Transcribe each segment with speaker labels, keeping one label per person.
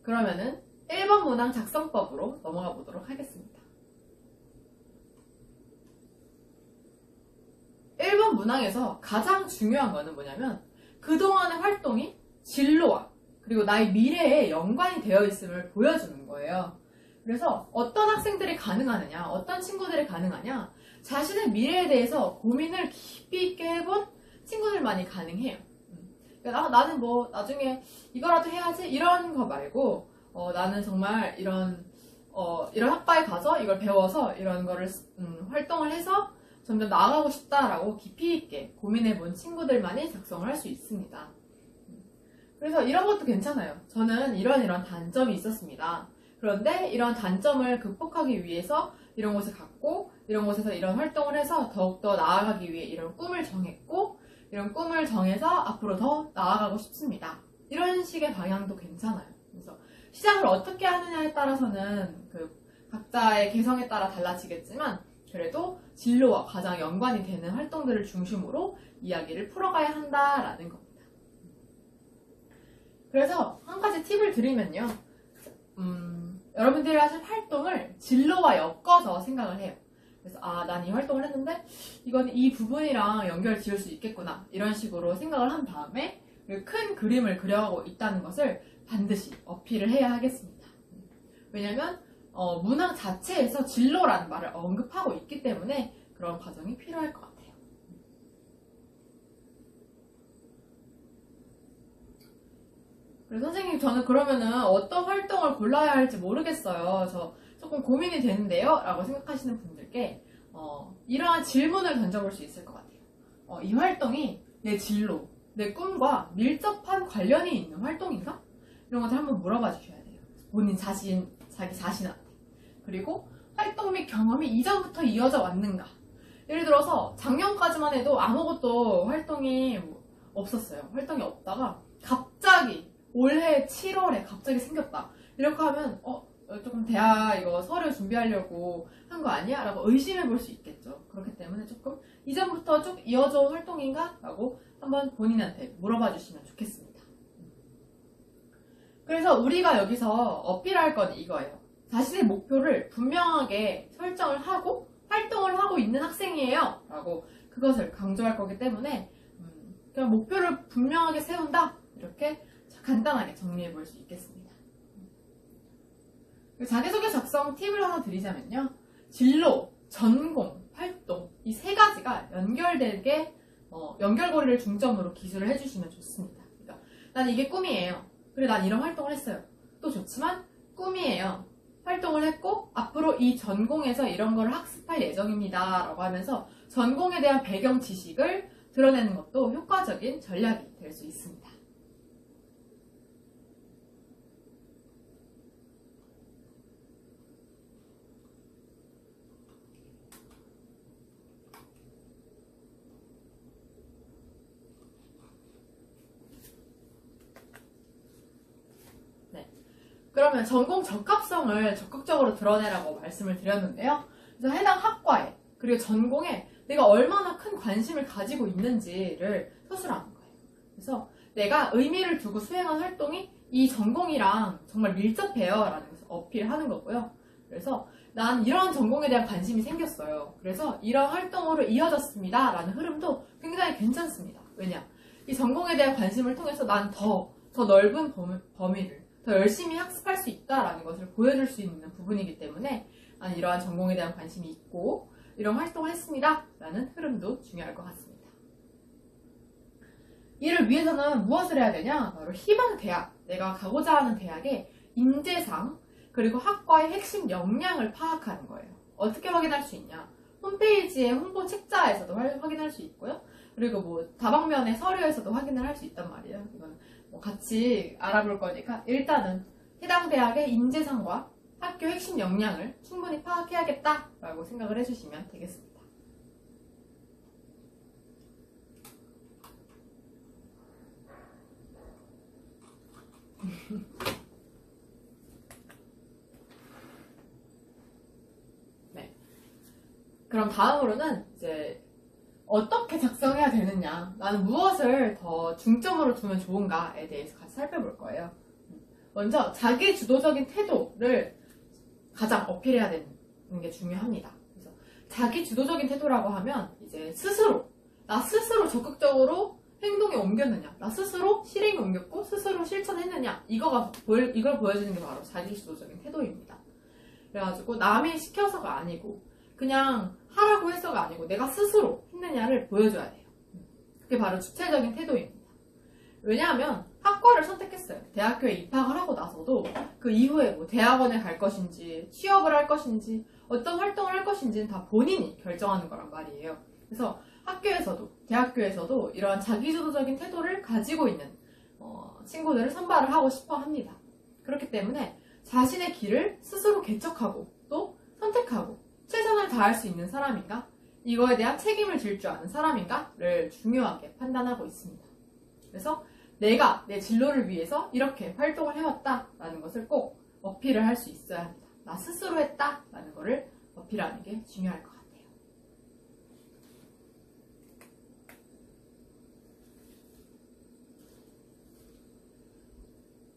Speaker 1: 그러면은 1번 문항 작성법으로 넘어가 보도록 하겠습니다. 1번 문항에서 가장 중요한 거는 뭐냐면 그동안의 활동이 진로와 그리고 나의 미래에 연관이 되어 있음을 보여주는 거예요. 그래서 어떤 학생들이 가능하느냐, 어떤 친구들이 가능하냐, 자신의 미래에 대해서 고민을 깊이 있게 해본 친구들만이 가능해요. 그러니까 나는 뭐 나중에 이거라도 해야지 이런 거 말고 나는 정말 이런 학과에 가서 이걸 배워서 이런 거를 활동을 해서 점점 나아가고 싶다라고 깊이 있게 고민해본 친구들만이 작성을 할 수 있습니다. 그래서 이런 것도 괜찮아요. 저는 이런 단점이 있었습니다. 그런데 이런 단점을 극복하기 위해서 이런 곳에 갔고 이런 곳에서 이런 활동을 해서 더욱더 나아가기 위해 이런 꿈을 정했고 이런 꿈을 정해서 앞으로 더 나아가고 싶습니다. 이런 식의 방향도 괜찮아요. 그래서 시작을 어떻게 하느냐에 따라서는 그 각자의 개성에 따라 달라지겠지만 그래도 진로와 가장 연관이 되는 활동들을 중심으로 이야기를 풀어가야 한다라는 겁니다. 그래서 한 가지 팁을 드리면요. 여러분들이 하실 활동을 진로와 엮어서 생각을 해요. 그래서 난 이 활동을 했는데 이건 이 부분이랑 연결 지을 수 있겠구나 이런 식으로 생각을 한 다음에 큰 그림을 그려가고 있다는 것을 반드시 어필을 해야 하겠습니다. 왜냐면 문항 자체에서 진로라는 말을 언급하고 있기 때문에 그런 과정이 필요할 것 같아요. 그래서 선생님 저는 그러면은 어떤 활동을 골라야 할지 모르겠어요. 저 조금 고민이 되는데요? 라고 생각하시는 분들께 이러한 질문을 던져볼 수 있을 것 같아요. 이 활동이 내 진로, 내 꿈과 밀접한 관련이 있는 활동인가? 이런 것들 한번 물어봐 주셔야 돼요. 본인 자기 자신한테. 그리고 활동 및 경험이 이전부터 이어져 왔는가? 예를 들어서 작년까지만 해도 아무것도 활동이 없었어요. 활동이 없다가 갑자기 올해 7월에 갑자기 생겼다. 이렇게 하면 조금 대학 이거 서류 준비하려고 한 거 아니야? 라고 의심해 볼 수 있겠죠. 그렇기 때문에 조금 이전부터 쭉 이어져 온 활동인가? 라고 한번 본인한테 물어봐 주시면 좋겠습니다. 그래서 우리가 여기서 어필할 건 이거예요. 자신의 목표를 분명하게 설정을 하고 활동을 하고 있는 학생이에요. 라고 그것을 강조할 거기 때문에 그냥 목표를 분명하게 세운다. 이렇게 간단하게 정리해 볼 수 있겠습니다. 자기소개 작성 팁을 하나 드리자면요. 진로, 전공, 활동 이 세 가지가 연결되게 연결고리를 중점으로 기술을 해주시면 좋습니다. 그러니까 난 이게 꿈이에요. 그래 난 이런 활동을 했어요. 또 좋지만 꿈이에요. 활동을 했고 앞으로 이 전공에서 이런 걸 학습할 예정입니다. 라고 하면서 전공에 대한 배경 지식을 드러내는 것도 효과적인 전략이 될 수 있습니다. 그러면 전공 적합성을 적극적으로 드러내라고 말씀을 드렸는데요. 그래서 해당 학과에 그리고 전공에 내가 얼마나 큰 관심을 가지고 있는지를 서술하는 거예요. 그래서 내가 의미를 두고 수행한 활동이 이 전공이랑 정말 밀접해요 라는 것을 어필하는 거고요. 그래서 난 이런 전공에 대한 관심이 생겼어요. 그래서 이런 활동으로 이어졌습니다 라는 흐름도 굉장히 괜찮습니다. 왜냐? 이 전공에 대한 관심을 통해서 난 더 넓은 범위를 더 열심히 학습할 수 있다라는 것을 보여줄 수 있는 부분이기 때문에 이러한 전공에 대한 관심이 있고 이런 활동을 했습니다 라는 흐름도 중요할 것 같습니다. 이를 위해서는 무엇을 해야 되냐? 바로 희망 대학, 내가 가고자 하는 대학의 인재상 그리고 학과의 핵심 역량을 파악하는 거예요. 어떻게 확인할 수 있냐? 홈페이지의 홍보 책자에서도 확인할 수 있고요. 그리고 뭐 다방면의 서류에서도 확인을 할 수 있단 말이에요. 이건 같이 알아볼 거니까 일단은 해당 대학의 인재상과 학교 핵심 역량을 충분히 파악해야겠다라고 생각을 해주시면 되겠습니다. 네. 그럼 다음으로는 이제 어떻게 작성해야 되느냐, 나는 무엇을 더 중점으로 두면 좋은가에 대해서 같이 살펴볼 거예요. 먼저 자기 주도적인 태도를 가장 어필해야 되는 게 중요합니다. 그래서 자기 주도적인 태도라고 하면 이제 나 스스로 적극적으로 행동에 옮겼느냐, 나 스스로 실행에 옮겼고 스스로 실천했느냐, 이걸 보여주는 게 바로 자기 주도적인 태도입니다. 그래가지고 남이 시켜서가 아니고 그냥 하라고 해서가 아니고 내가 스스로 했느냐를 보여줘야 돼요. 그게 바로 주체적인 태도입니다. 왜냐하면 학과를 선택했어요. 대학교에 입학을 하고 나서도 그 이후에 뭐 대학원에 갈 것인지 취업을 할 것인지 어떤 활동을 할 것인지는 다 본인이 결정하는 거란 말이에요. 그래서 학교에서도 대학교에서도 이러한 자기주도적인 태도를 가지고 있는 친구들을 선발을 하고 싶어 합니다. 그렇기 때문에 자신의 길을 스스로 개척하고 또 선택하고 최선을 다할 수 있는 사람인가, 이거에 대한 책임을 질 줄 아는 사람인가를 중요하게 판단하고 있습니다. 그래서 내가 내 진로를 위해서 이렇게 활동을 해왔다라는 것을 꼭 어필을 할 수 있어야 합니다. 나 스스로 했다라는 것을 어필하는 게 중요할 것 같아요.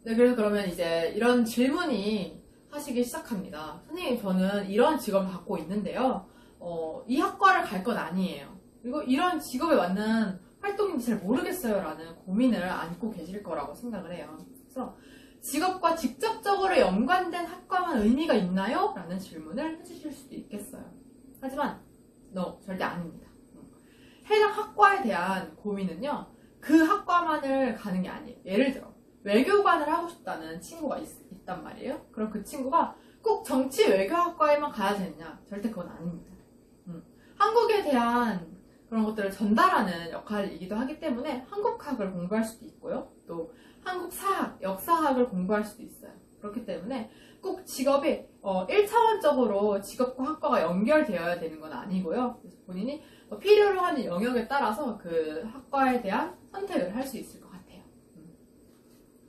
Speaker 1: 네, 그래서 그러면 이제 이런 질문이 하시기 시작합니다. 선생님, 저는 이런 직업을 갖고 있는데요. 이 학과를 갈 건 아니에요. 그리고 이런 직업에 맞는 활동인지 잘 모르겠어요 라는 고민을 안고 계실 거라고 생각을 해요. 그래서 직업과 직접적으로 연관된 학과만 의미가 있나요? 라는 질문을 해주실 수도 있겠어요. 하지만 절대 아닙니다. 해당 학과에 대한 고민은요, 그 학과만을 가는 게 아니에요. 예를 들어 외교관을 하고 싶다는 친구가 있단 말이에요. 그럼 그 친구가 꼭 정치 외교학과에만 가야 되느냐? 절대 그건 아닙니다. 한국에 대한 그런 것들을 전달하는 역할이기도 하기 때문에 한국학을 공부할 수도 있고요. 또 한국 사학, 역사학을 공부할 수도 있어요. 그렇기 때문에 꼭 직업이 1차원적으로 직업과 학과가 연결되어야 되는 건 아니고요. 그래서 본인이 필요로 하는 영역에 따라서 그 학과에 대한 선택을 할 수 있을 것 같아요.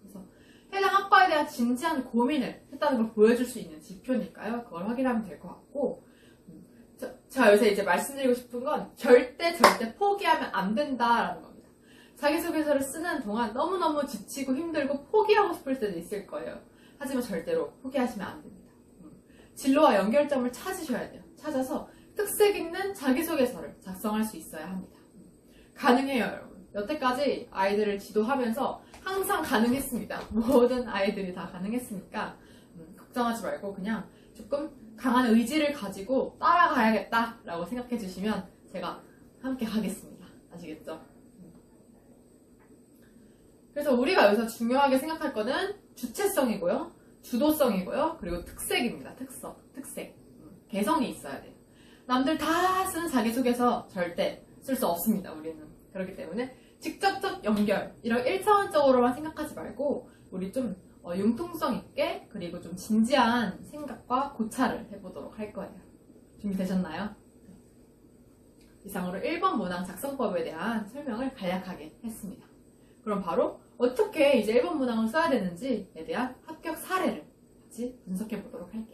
Speaker 1: 그래서 해당 학과에 대한 진지한 고민을 했다는 걸 보여줄 수 있는 지표니까요. 그걸 확인하면 될 것 같고, 제가 요새 이제 말씀드리고 싶은 건 절대 포기하면 안 된다라는 겁니다. 자기소개서를 쓰는 동안 너무너무 지치고 힘들고 포기하고 싶을 때도 있을 거예요. 하지만 절대로 포기하시면 안 됩니다. 진로와 연결점을 찾으셔야 돼요. 찾아서 특색 있는 자기소개서를 작성할 수 있어야 합니다. 가능해요, 여러분. 여태까지 아이들을 지도하면서 항상 가능했습니다. 모든 아이들이 다 가능했으니까 걱정하지 말고 그냥 조금 강한 의지를 가지고 따라가야겠다라고 생각해 주시면 제가 함께 가겠습니다. 아시겠죠? 그래서 우리가 여기서 중요하게 생각할 거는 주체성이고요, 주도성이고요, 그리고 특색입니다. 특색. 개성이 있어야 돼요. 남들 다 쓰는 자기소개서 절대 쓸 수 없습니다, 우리는. 그렇기 때문에 직접적 연결, 이런 1차원적으로만 생각하지 말고 우리 좀 융통성 있게 그리고 좀 진지한 생각과 고찰을 해보도록 할 거예요. 준비되셨나요? 이상으로 1번 문항 작성법에 대한 설명을 간략하게 했습니다. 그럼 바로 어떻게 이제 1번 문항을 써야 되는지에 대한 합격 사례를 같이 분석해 보도록 할게요.